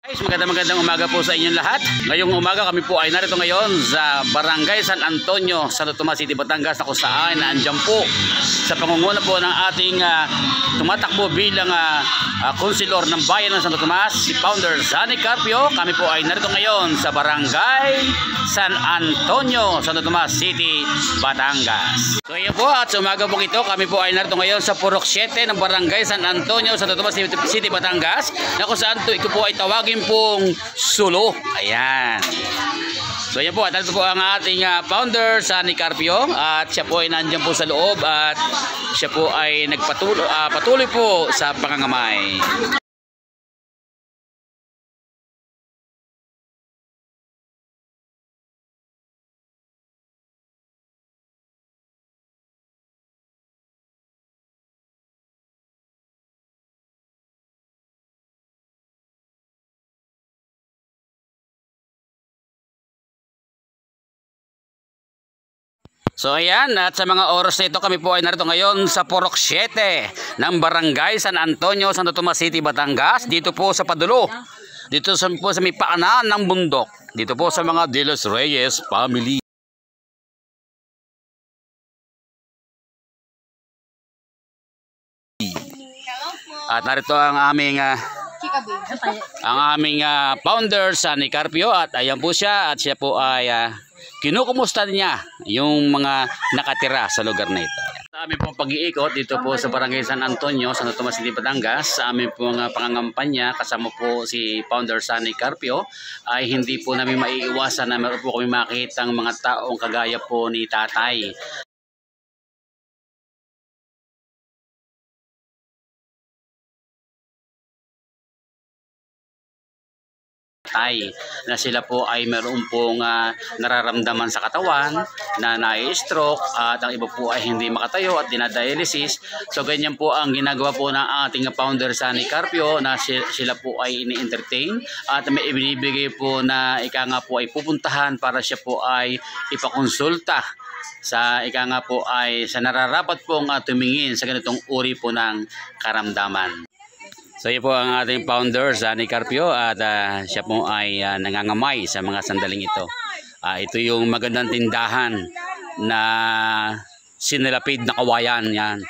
Guys, magandang umaga po sa inyong lahat. Ngayong umaga kami po ay narito ngayon sa Barangay San Antonio, Santo Tomas City, Batangas, na kung saan andyan po sa pangunguna po ng ating tumatakbo bilang konsilor ng bayan ng Santo Tomas, si Founder Zanny Carpio. Kami po ay narito ngayon sa Barangay San Antonio, Santo Tomas City, Batangas. So yan po, at sa umaga po ito kami po ay narito ngayon sa Purok 7 ng Barangay San Antonio, Santo Tomas City, Batangas, na kung saan ito po ay tawagin pong sulo. Ayan. So yan po, at ito po ang ating founder Zanny Carpio, at siya po ay nandiyan po sa loob at siya po ay patuloy po sa pangangamay. So ayan, at sa mga oras na ito kami po ay narito ngayon sa Purok 7 ng Barangay San Antonio, Santo Tomas City, Batangas. Dito po sa Padulo, dito po sa may paanan ng bundok, dito po sa mga De Los Reyes family. At narito ang aming founder Zanny Carpio, at ayan po siya, at siya po ay kinukumusta niya yung mga nakatira sa lugar na ito. Sa aming pong pag-iikot dito po sa Barangay San Antonio, Santo Tomas City, Batangas, sa aming pong pangangampanya kasama po si Founder Zanny Carpio, ay hindi po namin maiiwasan na meron po kami makikitang mga taong kagaya po ni Tatay. Na sila po ay meron pong nararamdaman sa katawan, na nai-stroke, at ang iba po ay hindi makatayo at dinadialysis. So ganyan po ang ginagawa po ng ating founder Zanny Carpio, na sila po ay ini-entertain at may ibinibigay po na ika nga po ay pupuntahan para siya po ay ipakonsulta sa ika nga po ay sa nararapat pong tumingin sa ganitong uri po ng karamdaman. So yun po ang ating founder Zanny Carpio, at siya po ay nangangamay sa mga sandaling ito. Ito yung magandang tindahan na sinilapid na kawayan yan.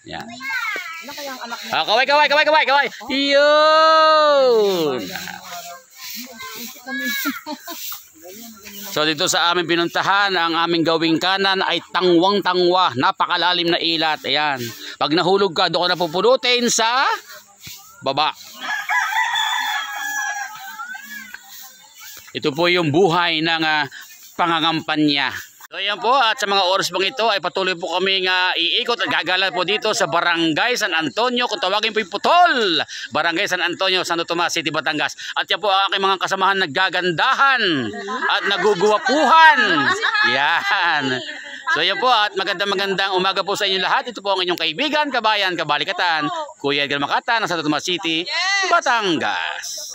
Yan. Kaway. Yun. So dito sa aming pinuntahan, ang aming gawing kanan ay tangwang-tangwa, napakalalim na ilat. Ayan. Pag nahulog ka, doon ka na pupulutin sa baba. Ito po yung buhay ng pangangampanya. So yan po, at sa mga oras pang ito ay patuloy po kaming iikot at gagala po dito sa Barangay San Antonio, kung tawagin po yung Putol, Barangay San Antonio, Santo Tomas City, Batangas. At yan po ang aking mga kasamahan naggagandahan at naguguwapuhan. Yan. So yan po, at magandang umaga po sa inyo lahat. Ito po ang inyong kaibigan, kabayan, kabalikatan, Kuya Edgar Makata ng Santo Tomas City, Batangas.